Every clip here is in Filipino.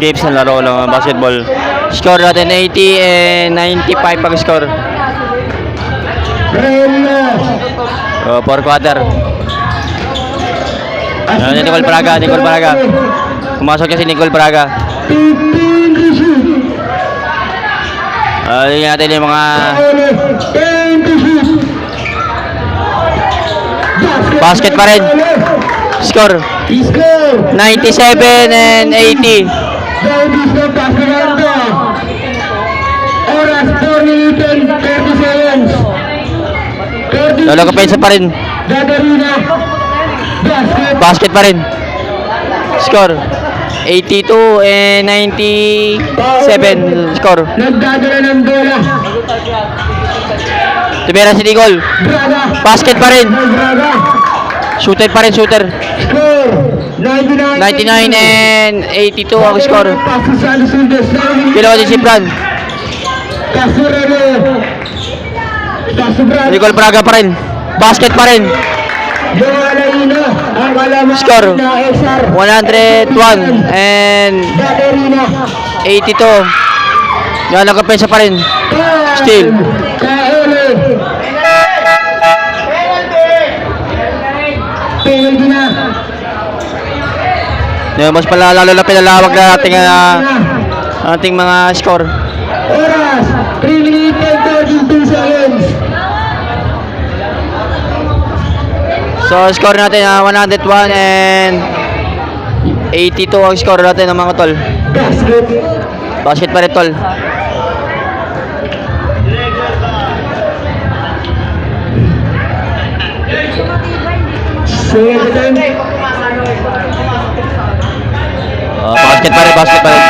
games na laro ng basketball. Score natin 80 and 95 pag score. 4 quarter. Nicole Braga. Pumasok kasi Nicole Braga. Tingnan natin yung mga basket pa rin. Score 97 and 80. Lolo Kapensa pa rin. Basket pa rin. Score 82 and 97. Score. Tumira si Nicole. Basket pa rin. Shooter pa rin, shooter. 99 and 82 ang score. Kilaw din si Fran. Nicole Braga pa rin. Basket pa rin. Score 101 and 82. Yan ang kapensa pa rin. Still. Yan, mas pala lalo na pinalawag na ating mga score. Oras 3 minutes and 32 seconds. So score natin 101 and 82 ang score natin ng mga tol. Basket pa rin tol. Basket pa rin.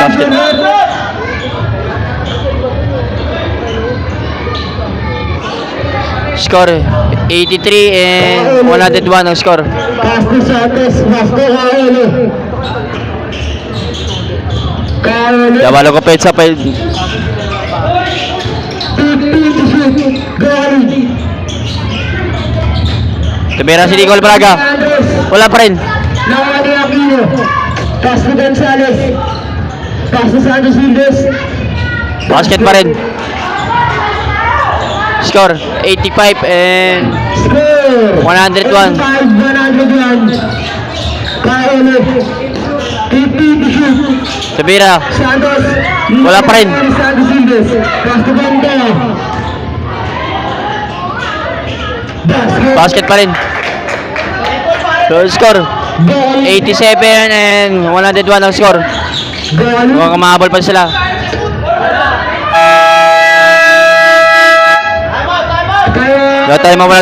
Score 83 and 101 ang score. Yabalo ko petsa pa. Tumira si Nicole Braga. Wala pa rin. Basket pa rin. Score 85 and 101. Tumira. Wala pa rin. Basket pa rin. So score 87 and 101 ang score. Mukhang mahabol pa sila. Time out.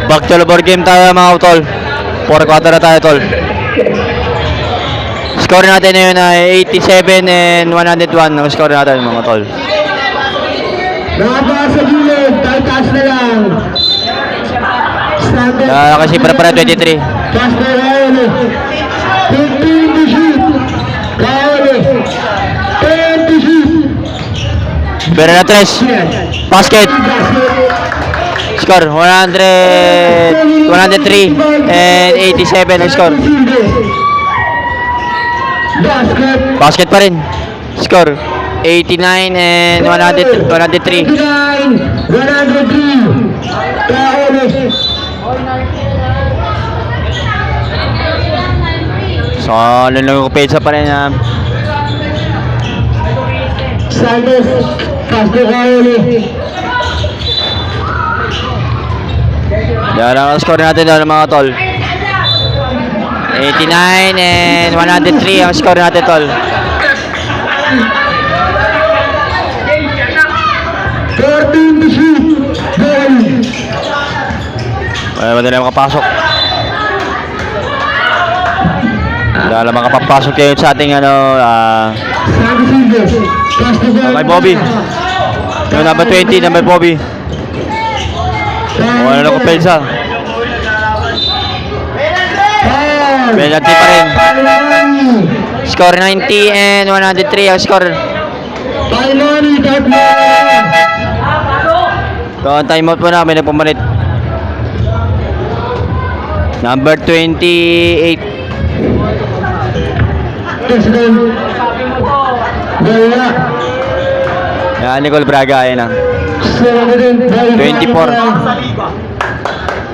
Back to the board game tayo mga utol. 4 quarter na tayo tol. Score natin ngayon ay 87 and 101 ang score natin mga tol. Nakapasa gilid, taas na lang. Kasi para 23. Taas na lang. 15 to shoot. Kauli. 10 to shoot. Pero na 3. Basket. Score 103 and 87 ang score. Basket pa rin. Score 89 and 103. So, lulong ko pesa pa rin. Santos, Castro Kauli. Yan ang score natin doon mga tol. 89 and 103 ang score natin tol. 14 to shoot. Madali na makapasok. Dahil makapapasok kayo sa ating kay Bobby. Yung number 20, number Bobby. Wala na ko pensa. Penalty pa rin. Score 90 and 103 ang score. So, time out muna. May nagpumalit. Number 28. President. Wala. Yan, Nicole Braga, ayun na. 24.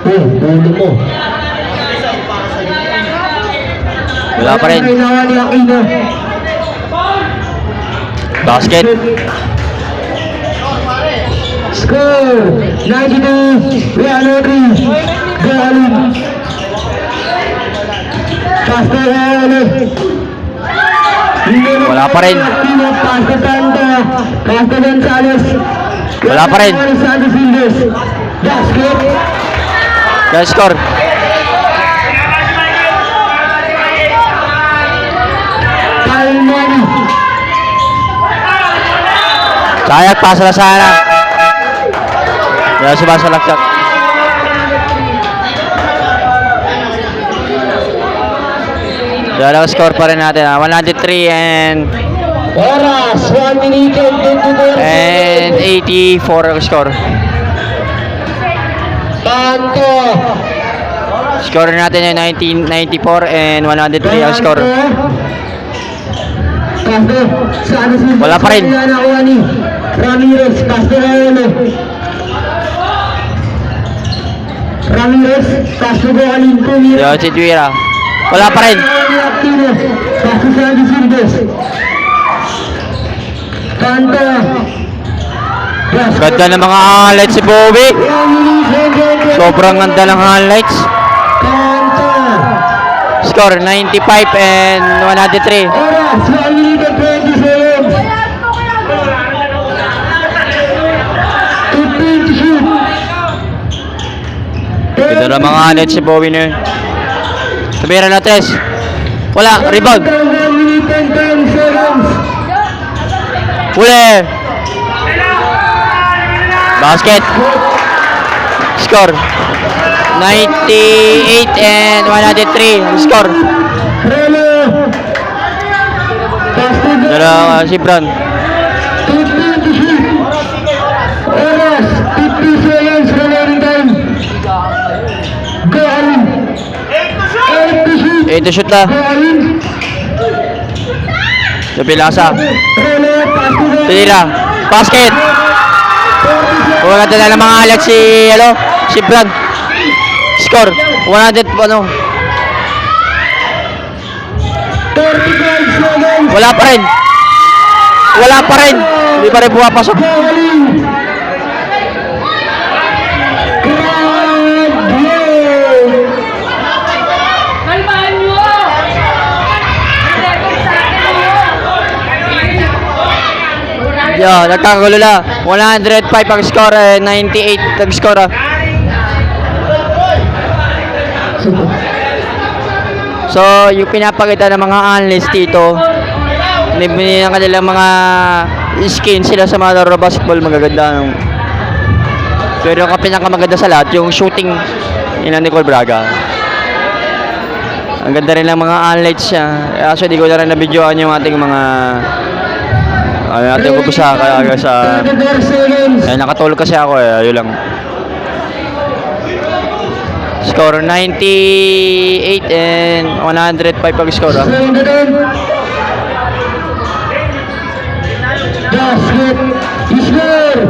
Ulo mo. Wala pa rin. Basket. Score 92. Real Madrid. Galin. Wala pa rin. Wala pa rin. Yan score. Sayang, pasa na sana. Yan sumasalaksak. Yan ang score pa rin natin. 103 and Oras 1 minute and 84 ang score. Tanto. Score natin ay 1994 and 103 ang score. Wala pa rin. Ramirez, Castellano. Ramirez, Castellano. Yan si Tuira. Wala pa rin. Tanto. Ganda ng mga highlights si Bobby. Sobrang ganda ng highlights. Score 95 and 103. Oras 1 minute and 20 seconds. 15 to shoot. Ganda ng mga highlights si Bobby na yun. Tumira na tres. Wala, rebound. 1 minute and 10 seconds. Huli. Basket. Score 98 and 103. Score. Relo. Dala si Bran. 15 to shoot. Oras 50 seconds remaining time. Go Alin. 8 to shoot. 8 to shoot na. Go Alin. Sa Pilasa. Relo. Pass to the Tinira. Basket. Wala na ng mga highlights si Bran. Score 100 ano. 35 seconds. Wala pa rin. Wala pa rin. Hindi pa rin pumapasok. Go Alin. Grabe. Kalmahan nyo! Record sa akin mo! Yo, nagkakagulo na. 105 ang score, 98 ang score. So, yung pinapakita ng mga analyst dito, nibili ng kanilang mga skin sila sa mga laro basketball, magaganda. Pero ang pinakamaganda sa lahat, yung shooting ni Nicole Braga. Ang ganda rin ng mga highlights siya. Kaso di ko na rin na-videoan yung ating mga ating kupusa kaya sa 34 seconds. nakatulog kasi ako ayun lang. Score 98 and 105 pag score. Basket. Score.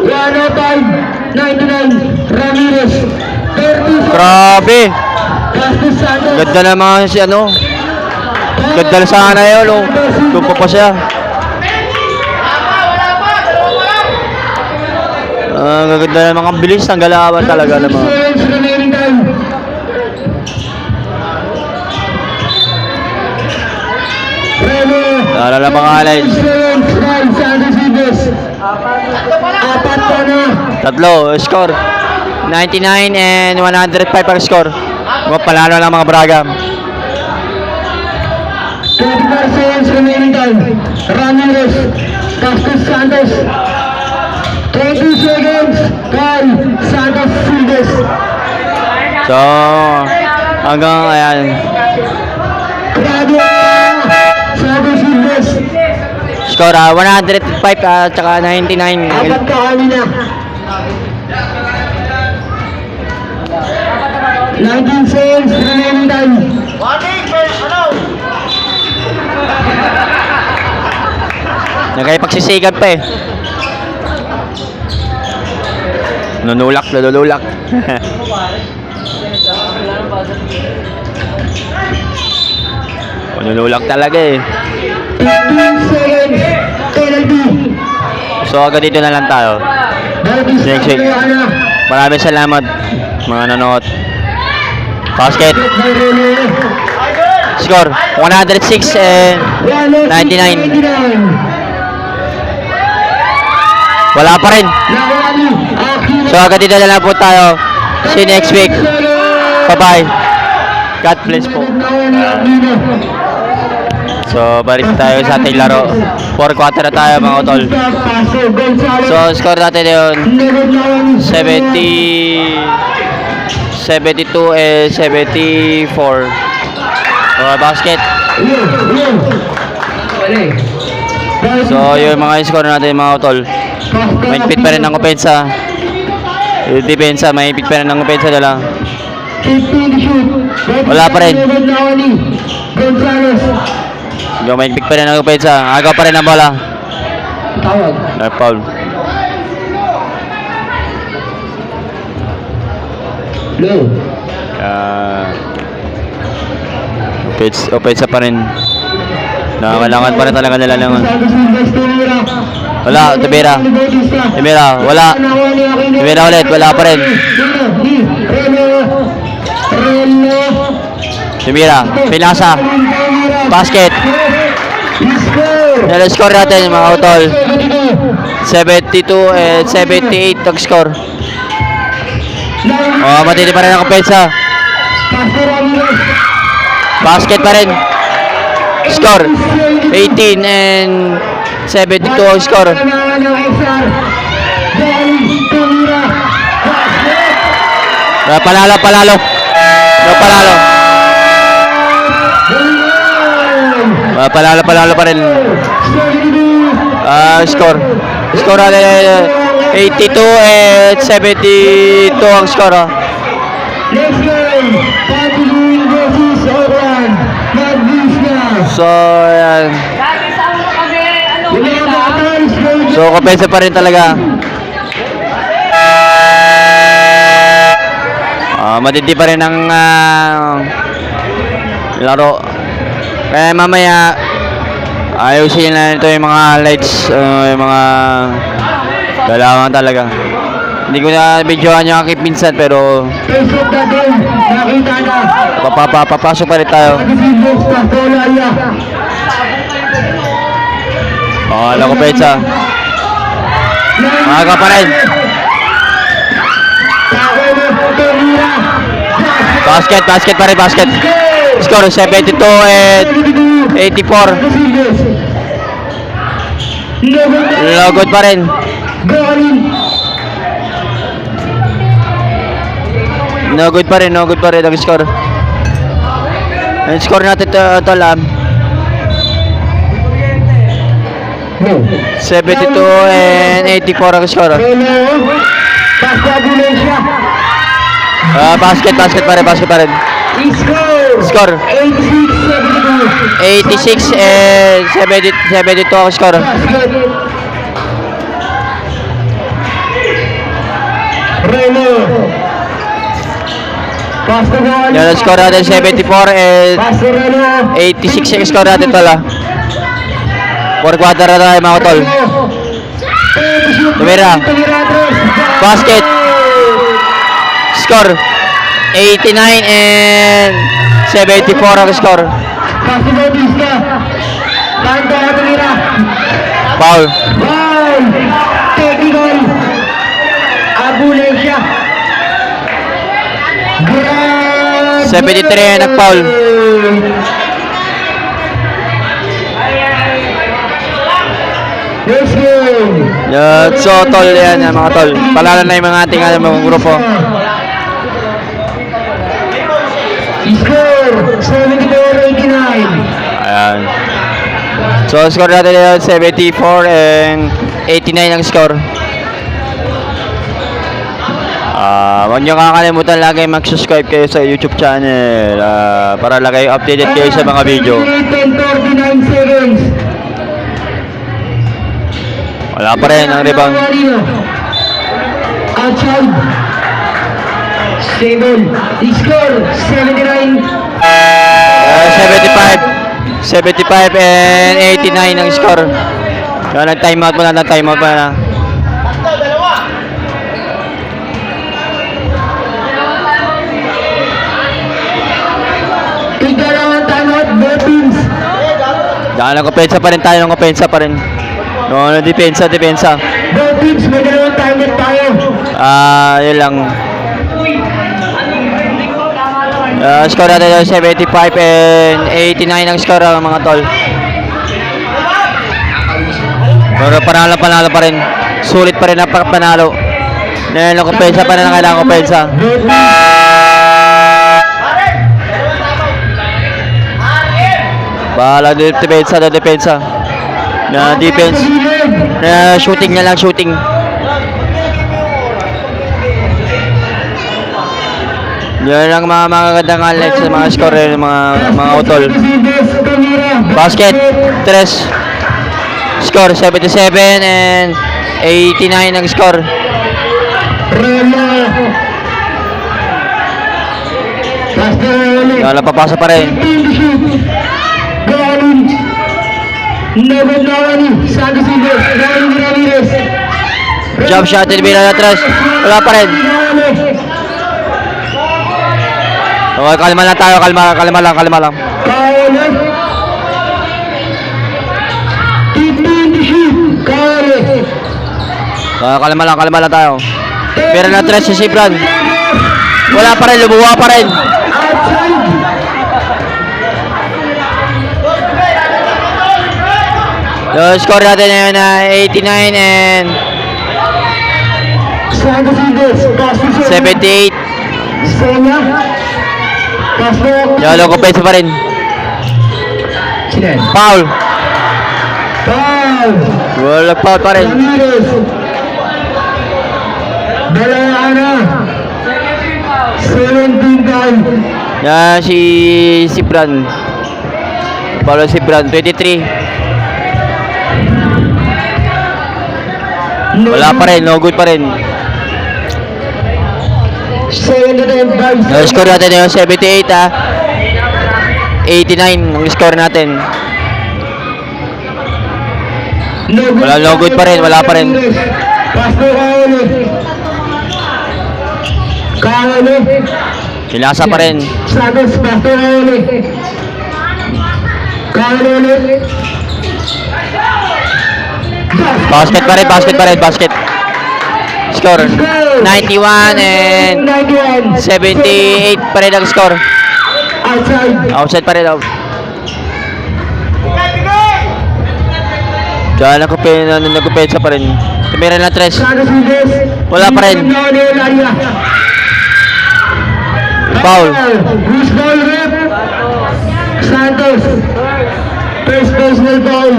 105. 99. Ramirez. 34. Grabe. Castus Santos. Ganda naman si ano. Ganda na sana yun. Oh. Tupa pa siya. Gaganda na mga bilis ng galawan talaga naman. Remaining time. Relo. Naalala mga highlights. Apat pa na. Tatlo, score 99 and 105 ang score. Mga palalo ng mga Braga. 25 seconds remaining time. Ramirez. Castus Santos. 20 seconds. Kyle Santos Silves. So, hanggang ayan. Grabe. Santos Silves. Score 105 at saka 99. Apat ka kanina. 19 seconds remaining time. Nagkaipagsisigan pa eh. Nunulak. Nunulak talaga eh. 15 seconds. Penalty. So agad dito na lang tayo. Next week. Maraming salamat mga nanonood. Basket. Score 106 and 99. Wala pa rin. So agad dito na lang po tayo. See you next week. Bye-bye. God bless po. So balik tayo sa ating laro. 4 quarter na tayo mga utol. So score natin yun 72 and 74. Basket. So yung mga score natin mga utol. Mahigpit pa rin ang opensa. Yung depensa, mahigpit pa rin ang opensa nila. Wala pa rin. Yung mahigpit pa rin ang opensa. Agaw pa rin ang bola. Foul. Opensa pa rin. Kailangan pa rin talaga nila naman. Wala, Tibera, wala. Tibera ulit, wala pa rin. Tibera, Pinasa. Basket. Yan ang score natin mga utol. 72 and 78 ang score. Matindi pa rin ang kompensa. Basket pa rin. Score 18 and 72 ang score. Palalo pa rin. Score natin 82 and 72 ang score. Next game, Patuloy versus Oran. So, ayan. So, kompensa pa rin talaga. Matindi pa rin ang laro. Kaya mamaya ayusin na ito yung mga lights, yung mga kailangan talaga. Hindi ko na videoan yung aking pinsan pero papasok pa rin tayo. Alam ko pensa. Maaga pa rin. Basket pa rin, basket. Score 72 and 84. No good pa rin. No good pa rin ang score. Ang score natin ito lang 72 and 84 ang score. Basket pa rin. Score 86 and 72 ang score. Yan ang score natin 74 and 86 ang score natin pala. 4 quarter na tayo mga tol. Tumira. Basket. Score 89 and 74 ang score. Foul. Technical. Abulensya. 73 ang nag-foul. So tol yan mga tol. Palala na yung mga ating mga grupo. Score 74-89. Ayan. So score natin yun 74 and 89 ang score. Huwag nyo kakalimutan lagi mag-subscribe kayo sa YouTube channel para lagi updated kayo sa mga video. 10:49 seconds. Wala pa rin ang rebound. Outside. Stable. Score 79. 75 and 89 ang score. Kaya nag-timeout mo na, Tigdalawang timeout, both teams. Dahil nag-opensa pa rin. No, depensa. Both teams, may dalawang timeout tayo. Yun lang. Score natin 75 and 89 ang score mga tol. Pero panalo pa rin. Sulit pa rin ang panalo. Dahil nag-opensa pa rin ang kailangan opensa. Both teams. Bahala depensa. Na defense. Na shooting niya lang, shooting. Yan ang mga magagandang highlights sa mga score ng mga utol. Basket, 3. Score 77 and 89 ang score. Yan, napapasa pa rin. Jump shot, Elvira na 3. Wala pa rin. Okay, kalma lang tayo, kalma lang. Kalma lang tayo. Pero na 3 si Sibran. Wala pa rin, lumuha pa rin. So, score natin ngayon na 89 and 78. Yalo, kumpensa pa rin. Foul. Wala foul pa rin. Yan si Sibran. Paulo Sibran, 23. Wala pa rin, no good pa rin. Score natin yung 78 89 ang score natin. No good pa rin, wala pa rin. Kinasa pa rin. Basket pa rin. Score 91 and 78 pa rin ang score. Outside pa rin. Kaya nagkupensa pa rin. Tumira na 3. Wala pa rin. Foul. Santos. First personal foul.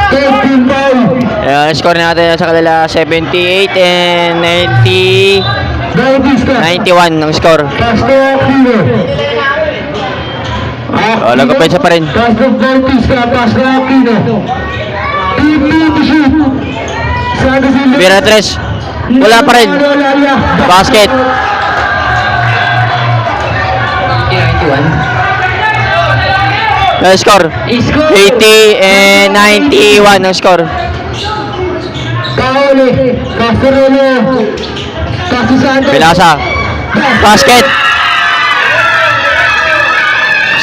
13 foul. Ayan, score natin sa kanila 78 and 91 ang score. Nagkupensa pa rin. Tumira na 3. Wala pa rin. Basket. Score 80 and 91 ang score. Pinasa. Basket.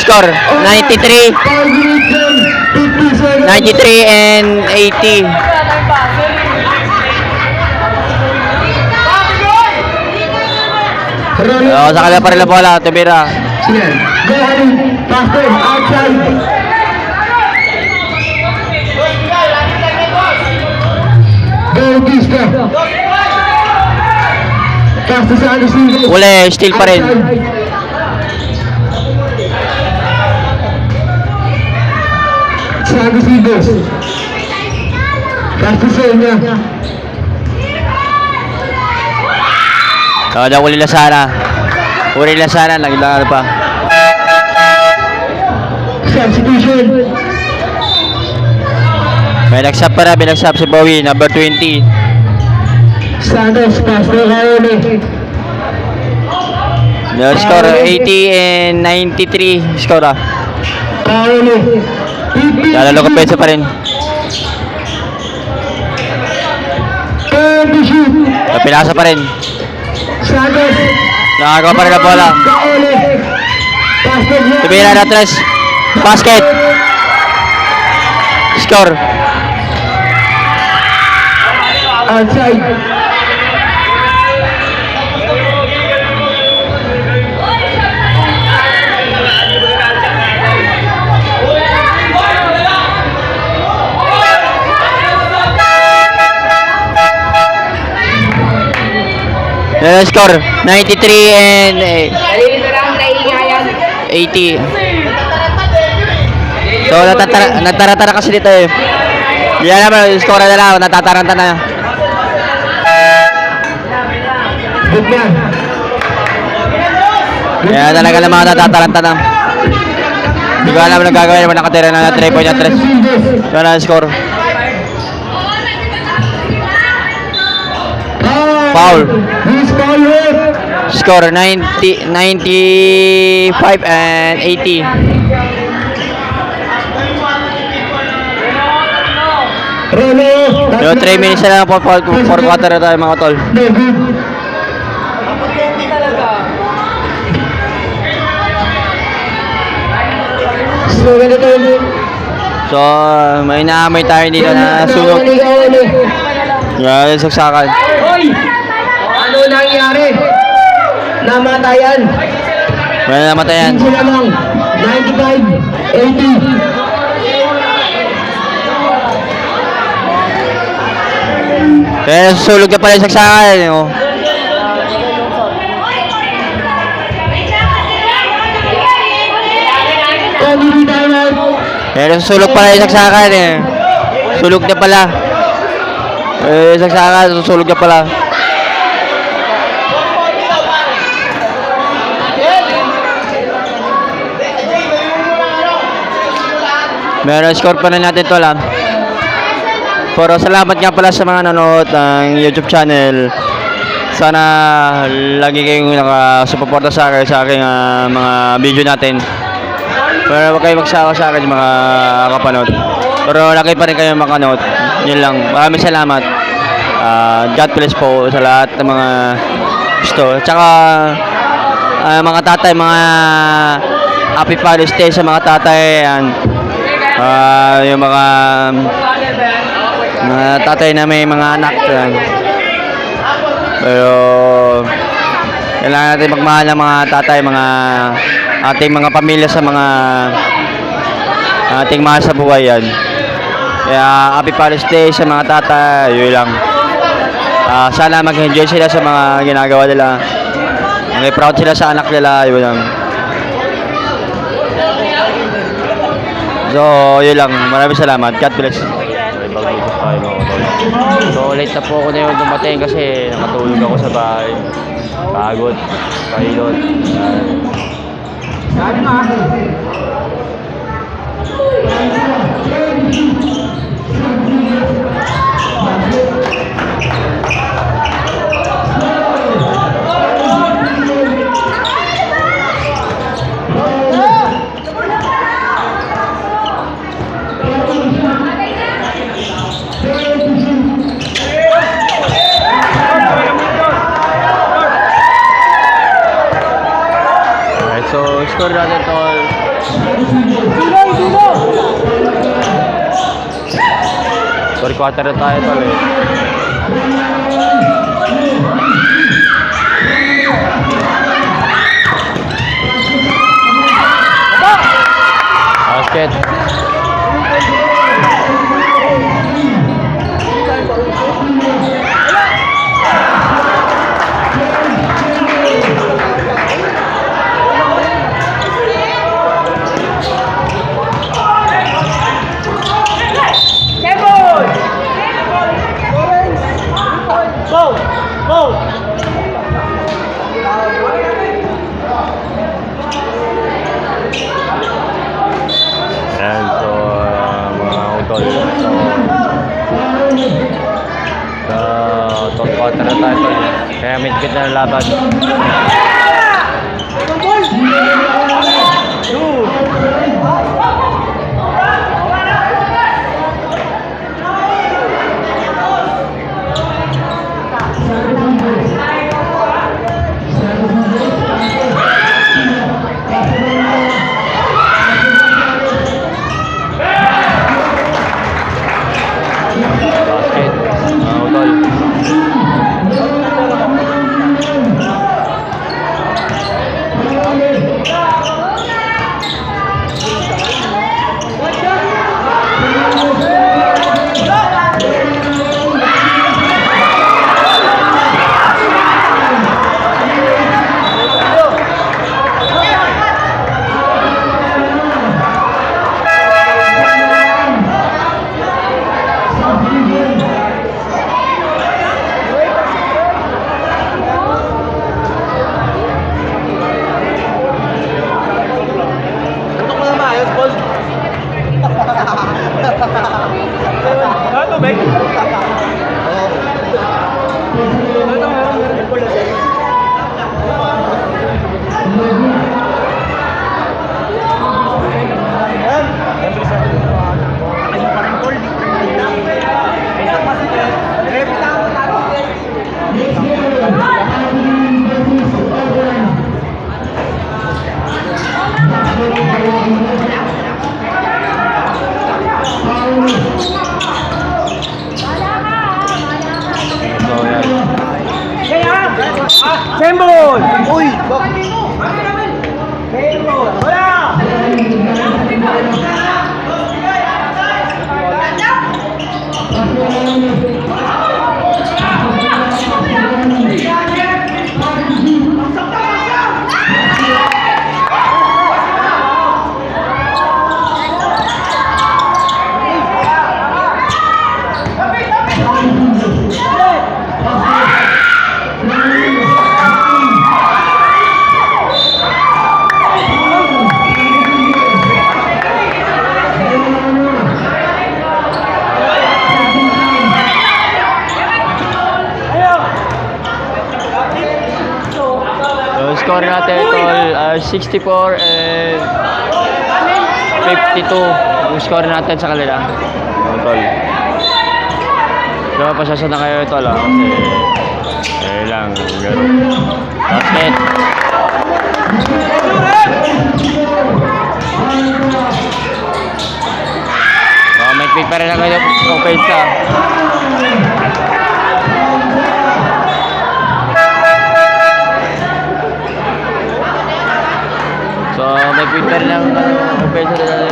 Score 93 and 80. Sa kanila pa rin lang bola, Tumira. Go ahead, faster, outside. Bautista. Faster sa Anderson. Uli, still pa rin. Sa Anderson. Faster sa inyo. Uli na sana. Naglalaan pa. Substitution. Binagsap si Bowie, number 20. Santos, Castro, Kauli. The score 80 and 93 score. Kauli. Lalalo ka peso pa rin. 20 shoot. Pinasa pa rin. Santos. Nakagawa pa rin ang bola. Kauli. Castro, Tibira na 3. Basket. Score. outside. Score 93 and 80. So nagtara-tara kasi dito eh. Yan naman, score na lang, natataranta na. Good man. Kaya talaga lang mga natataranta na. Hindi ko alam anong gagawin naman nakatira na 3 point at 3. So na score. Foul. He's foul rate. Score 95 and 80. Rolo. So 3 minutes na lang for quarter na tayo mga tol. So ganito. So may naamoy tayo dito na sunog. Yan, saksakan. Hoy! Ano nangyari? Namatayan. May namatayan. Hindi lamang. 95, 80. Kaya susulog na pala yung saksakan. Oh. Community timeout. Kaya susulog pala yung saksakan eh. Sulog na pala. Saksakan, susulog na pala. Meron score pa na natin to lang. Pero salamat nga pala sa mga nanonood ng YouTube channel. Sana lagi kayong nakasuporta sa aking mga video natin. Pero huwag kayong magsawa sa akin mga kapanood. Pero lagi pa rin kayong makanood. Yun lang. Maraming salamat. God bless po sa lahat ng mga gusto. Tsaka mga tatay, mga happy Father's Day sa mga tatay. Yung mga tatay na may mga anak. Pero kailangan natin magmahal ng mga tatay, mga ating mga pamilya sa mga ating mahal sa buhay yan. Kaya happy Father's Day sa mga tatay, yun lang. Sana mag-enjoy sila sa mga ginagawa nila. Proud sila sa anak nila, yun lang. So, yun lang. Maraming salamat. God bless. So, late na po ako na yun dumating kasi nakatulog ako sa bahay. Pagod. Kahilot. So, score natin tol. Sorry, quarter na tayo tol eh. Basket. Go! Kaya midpit na ng laban. Basket. Utol. Sembol! Uy! Score natin tol 64 and 52 yung score natin sa kanila. Tol. So pasasa na kayo tol kasi lang laro. Basket. May pick pa rin ako yung offense ka. So, may quicker ng offense na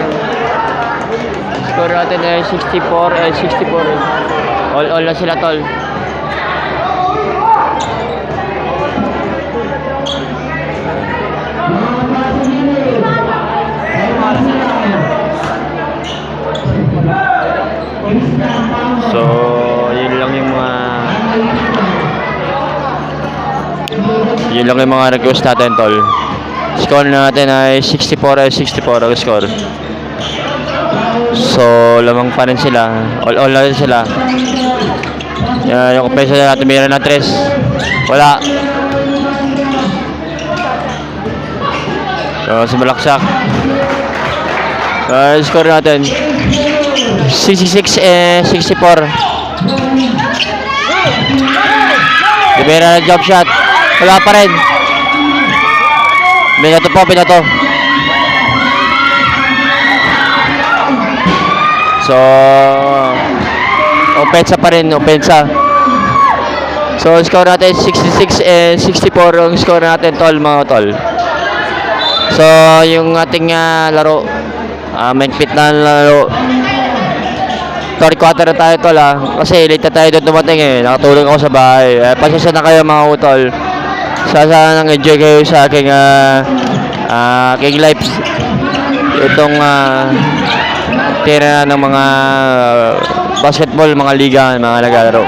score natin ay 64 and 64. All na sila tol. So, yun lang yung mga request natin tol. Score natin ay 64 and 64 ang score. So, lamang pa rin sila. All na rin sila. Yan, yung kompensya natin mayroon ng 3. Wala. So, si Malaksak. Score natin 66 and 64. Mayroon ng jump shot. Wala pa rin. Pinato. So, opensa pa rin, opensa. So, score natin 66 and 64 ang score natin tol mga tol. So, yung ating laro, main pit na laro. Third quarter na tayo tol kasi late na tayo doon dumating nakatulog ako sa bahay. Pasensya na kayo mga utol. Sana nang enjoy kayo sa aking aking live. Itong tira ng mga basketball, mga liga, mga naglalaro.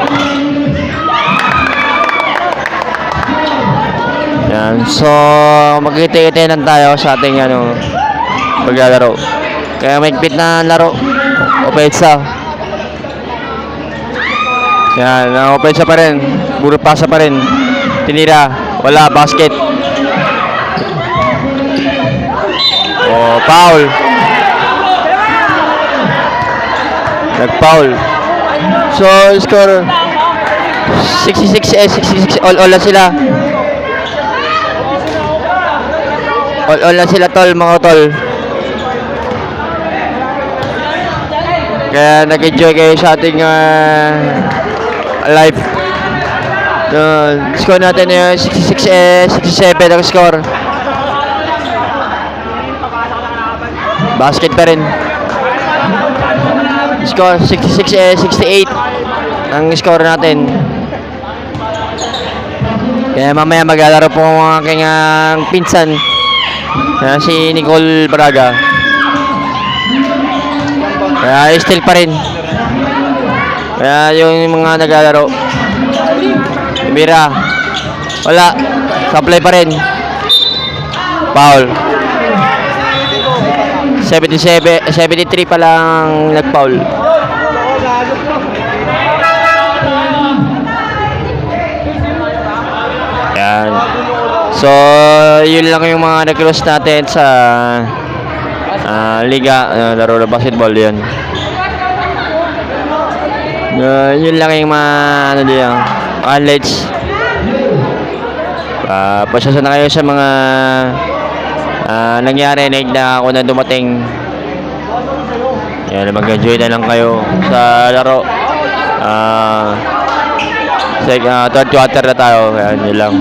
Yan. So, magkita-kitanan tayo sa ating paglalaro. Kaya may pit na laro. Opensa. Yan, opensa pa rin. Puro pasa pa rin. Tinira. Wala. Basket. Oh, foul. Nag-foul. So, score 66 all na sila. All na sila tol, mga tol. Kaya nag-enjoy kayo sa ating live. Score natin yung 67 ang score. Basket pa rin. Score 68 ang score natin. Kaya mamaya maglalaro po ang aking pinsan, si Nicole Braga. Kaya still pa rin. Kaya yung mga naglalaro. Mira. Wala. Supply pa rin. Foul. 73 pa lang nag-foul. Yan. So, yun lang yung mga nag-close natin sa liga, laro na basketball yun. Yun lang yung mga highlights. Pasasa na kayo sa mga nangyari na ako na dumating. Yan, mag-enjoy na lang kayo sa laro. Third quarter na tayo. Yan, yun lang.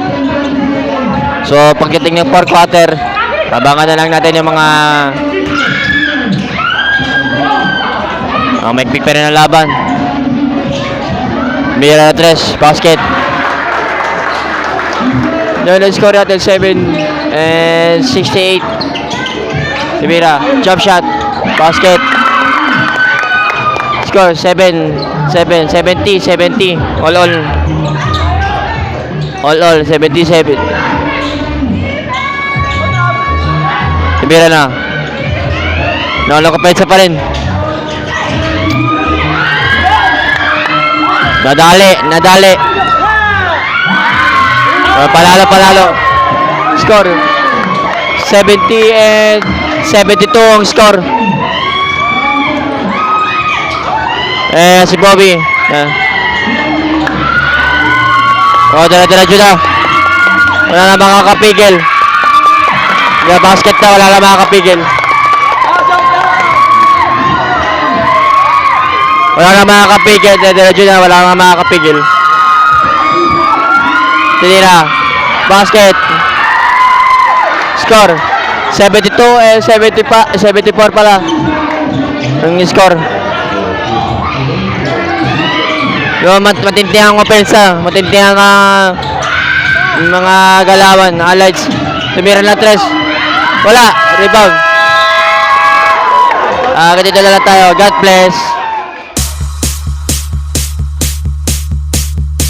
So, pagdating ng fourth quarter, abangan na lang natin yung mga may pick pa rin ang laban. Mira na 3, basket. Doon ang score natin 7-68. Mira, jump shot, basket. Score 70. All 77. Mira na. Nakakapensa pa rin. Nadali. Palalo. Score 70-72 ang score. Si Bobby. Dala-dala na. Wala na makakapigil. Basket na, wala na makakapigil. Wala na makakapigil. Dala-dala na, wala na makakapigil. Tinira. Basket. Score 72-74 pala ang score. Yung matintihang opensa, matintihang mga galawan, highlights. Tumira na 3. Wala, rebound. Ganito na lang tayo. God bless.